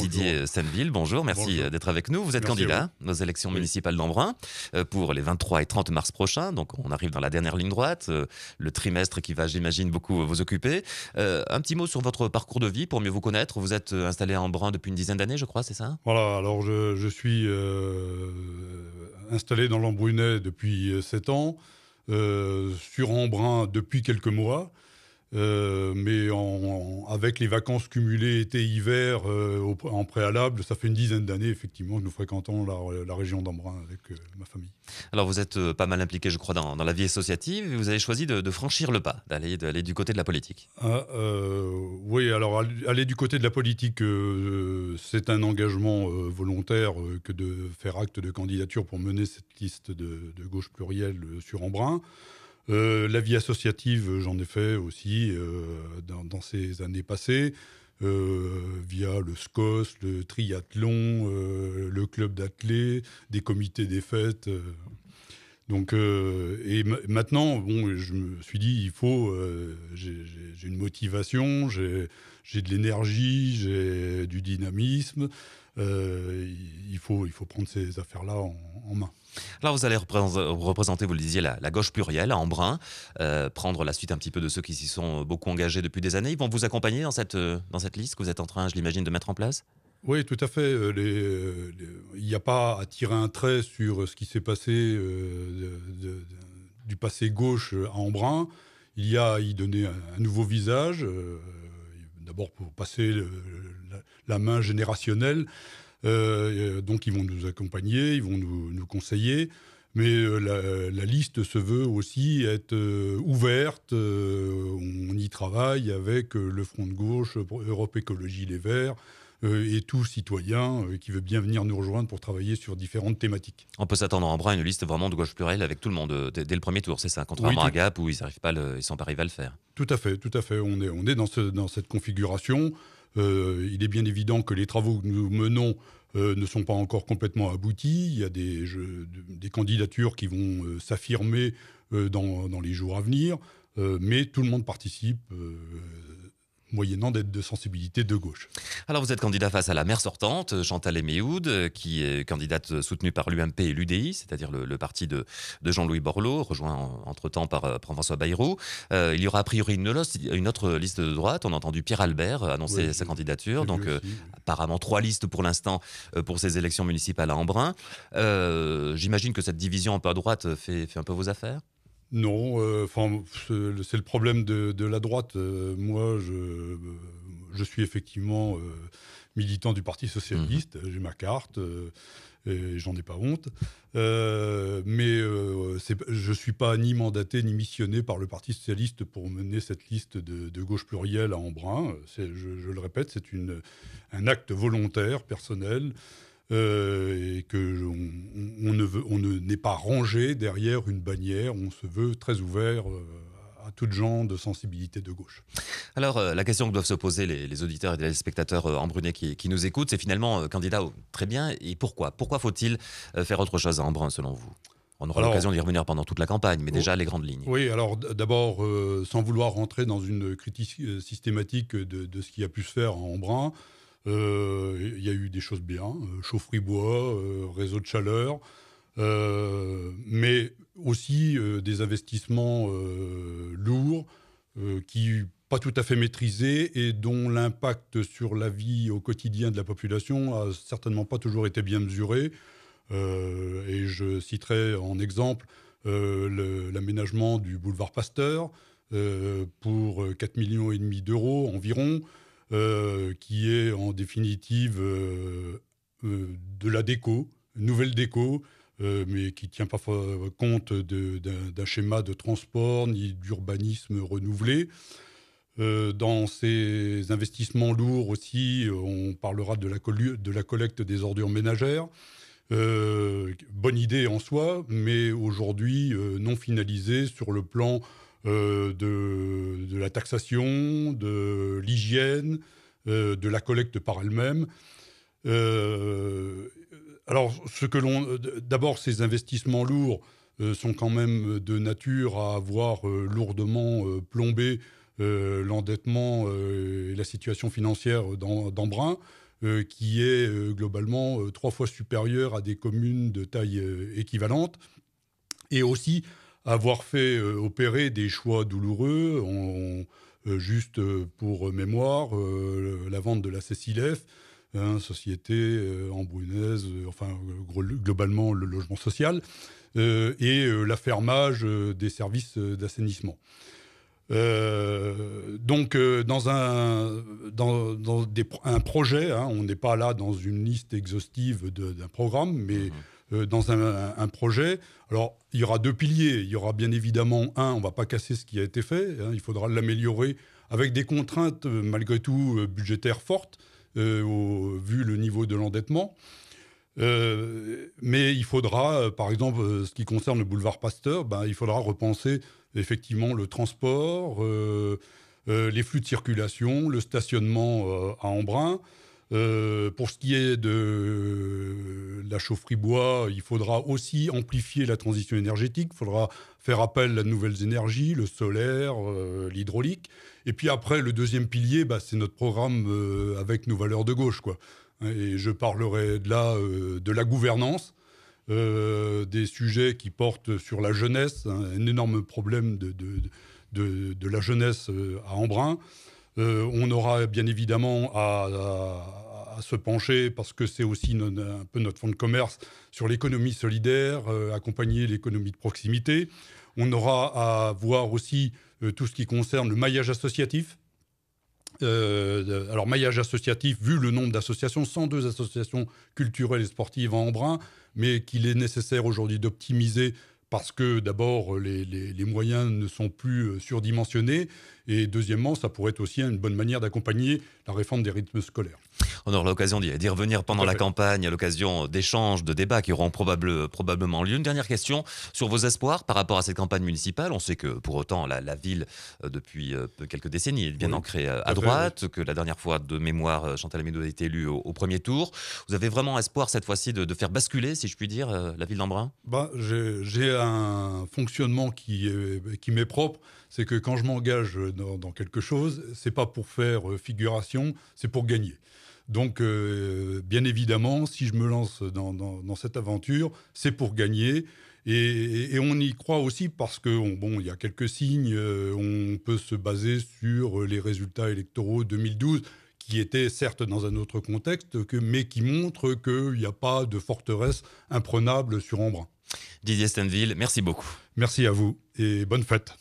Didier Senneville, bonjour, merci Bonjour. d'être avec nous. Vous êtes Merci à candidat aux élections Oui. municipales d'Embrun pour les 23 et 30 mars prochains, donc on arrive dans la dernière ligne droite, le trimestre qui va, j'imagine, beaucoup vous occuper. Un petit mot sur votre parcours de vie pour mieux vous connaître. Vous êtes installé à Embrun depuis une dizaine d'années, je crois, c'est ça? Voilà, alors je suis installé dans l'Embrunais depuis 7 ans, sur Embrun depuis quelques mois, mais avec les vacances cumulées été-hiver en préalable, ça fait une dizaine d'années effectivement que nous fréquentons la région d'Embrun avec ma famille. Alors vous êtes pas mal impliqué, je crois, dans la vie associative et vous avez choisi de franchir le pas, d'aller du côté de la politique. Oui, alors aller du côté de la politique, c'est un engagement volontaire que de faire acte de candidature pour mener cette liste de gauche plurielle sur Embrun. La vie associative, j'en ai fait aussi dans ces années passées, via le SCOS, le triathlon, le club d'athlé, des comités des fêtes. Donc, maintenant, bon, je me suis dit, il faut, j'ai une motivation, j'ai de l'énergie, j'ai du dynamisme. Il faut prendre ces affaires-là en main. Alors vous allez représenter, vous le disiez, la gauche plurielle à Embrun, prendre la suite un petit peu de ceux qui s'y sont beaucoup engagés depuis des années. Ils vont vous accompagner dans cette liste que vous êtes en train, je l'imagine, de mettre en place? Oui, tout à fait. Il n'y a pas à tirer un trait sur ce qui s'est passé du passé gauche à Embrun. Il y a à y donner un nouveau visage, d'abord pour passer la main générationnelle. Donc ils vont nous accompagner, ils vont nous conseiller. Mais la liste se veut aussi être ouverte. On y travaille avec le Front de gauche, Europe Écologie Les Verts, et tout citoyen qui veut bien venir nous rejoindre pour travailler sur différentes thématiques. On peut s'attendre à Embrun à une liste vraiment de gauche plurielle avec tout le monde dès le premier tour, c'est ça? Contrairement Oui, à Gap où ils sont pas arrivés à le faire. tout à fait, tout à fait. On est dans cette configuration. Il est bien évident que les travaux que nous menons ne sont pas encore complètement aboutis. Il y a des candidatures qui vont s'affirmer dans les jours à venir, mais tout le monde participe, moyennant d'être de sensibilité de gauche. Alors vous êtes candidat face à la maire sortante, Chantal Eméhoud, qui est candidate soutenue par l'UMP et l'UDI, c'est-à-dire le parti de Jean-Louis Borloo, rejoint entre-temps par François Bayrou. Il y aura a priori une autre liste de droite. On a entendu Pierre Albert annoncer sa candidature. J'ai Donc vu aussi, oui. apparemment 3 listes pour l'instant pour ces élections municipales à Embrun. J'imagine que cette division un peu à droite fait un peu vos affaires? Non, c'est le problème de la droite. Moi, je suis effectivement militant du Parti socialiste. J'ai ma carte et j'en ai pas honte. Mais je suis pas ni mandaté ni missionné par le Parti socialiste pour mener cette liste de gauche plurielle à Embrun. Je le répète, c'est un acte volontaire, personnel. Et on n'est pas rangé derrière une bannière. On se veut très ouvert à tout genre de sensibilité de gauche. Alors, la question que doivent se poser les auditeurs et les spectateurs embrunais qui nous écoutent, c'est finalement, candidat, très bien, et pourquoi? Pourquoi faut-il faire autre chose à Embrun, selon vous? On aura l'occasion d'y revenir pendant toute la campagne, mais déjà les grandes lignes. Oui, alors d'abord, sans vouloir rentrer dans une critique systématique de ce qui a pu se faire à Embrun, il y a eu des choses bien, chaufferie-bois, réseau de chaleur, mais aussi des investissements lourds qui pas tout à fait maîtrisés et dont l'impact sur la vie au quotidien de la population a certainement pas toujours été bien mesuré. Et je citerai en exemple l'aménagement du boulevard Pasteur pour 4,5 millions d'euros environ, qui est en définitive de la déco, une nouvelle déco, mais qui ne tient pas compte d'un schéma de transport ni d'urbanisme renouvelé. Dans ces investissements lourds aussi, on parlera de la collecte des ordures ménagères. Bonne idée en soi, mais aujourd'hui non finalisée sur le plan de la taxation, de l'hygiène, de la collecte par elle-même. Alors, d'abord, ces investissements lourds sont quand même de nature à avoir lourdement plombé l'endettement et la situation financière d'Embrun. qui est globalement 3 fois supérieur à des communes de taille équivalente, et aussi avoir fait opérer des choix douloureux. Juste pour mémoire, la vente de la CCILF, société ambrunaise, globalement le logement social, et l'affermage des services d'assainissement. Dans un projet, on n'est pas là dans une liste exhaustive d'un programme, mais dans un projet, alors il y aura 2 piliers. Il y aura bien évidemment on ne va pas casser ce qui a été fait, il faudra l'améliorer avec des contraintes malgré tout budgétaires fortes, vu le niveau de l'endettement. Mais il faudra, par exemple, ce qui concerne le boulevard Pasteur, il faudra repenser effectivement le transport, les flux de circulation, le stationnement à Embrun. Pour ce qui est de la chaufferie bois, il faudra aussi amplifier la transition énergétique. Il faudra faire appel à de nouvelles énergies, le solaire, l'hydraulique. Et puis après, le deuxième pilier, c'est notre programme avec nos valeurs de gauche, quoi. Et je parlerai de la gouvernance, des sujets qui portent sur la jeunesse, un énorme problème de la jeunesse à Embrun. On aura bien évidemment à se pencher, parce que c'est aussi un peu notre fonds de commerce, sur l'économie solidaire, accompagner l'économie de proximité. On aura à voir aussi tout ce qui concerne le maillage associatif. Alors maillage associatif, vu le nombre d'associations, 102 associations culturelles et sportives en Embrun, mais qu'il est nécessaire aujourd'hui d'optimiser, parce que d'abord les moyens ne sont plus surdimensionnés, et deuxièmement ça pourrait être aussi une bonne manière d'accompagner la réforme des rythmes scolaires. On aura l'occasion d'y revenir pendant la campagne, à l'occasion d'échanges, de débats qui auront probablement lieu. Une dernière question sur vos espoirs par rapport à cette campagne municipale. On sait que pour autant, la ville, depuis quelques décennies, est bien ancrée à droite, que la dernière fois, de mémoire, Chantal Amédou a été élue au premier tour. Vous avez vraiment espoir cette fois-ci de faire basculer, si je puis dire, la ville d'Embrun ? J'ai un fonctionnement qui m'est propre. C'est que quand je m'engage dans quelque chose, c'est pas pour faire figuration, c'est pour gagner. Donc, bien évidemment, si je me lance dans cette aventure, c'est pour gagner. Et on y croit aussi parce que, il y a quelques signes. On peut se baser sur les résultats électoraux 2012, qui étaient certes dans un autre contexte, mais qui montrent qu'il n'y a pas de forteresse imprenable sur Embrun. Didier Steinville, merci beaucoup. Merci à vous et bonne fête.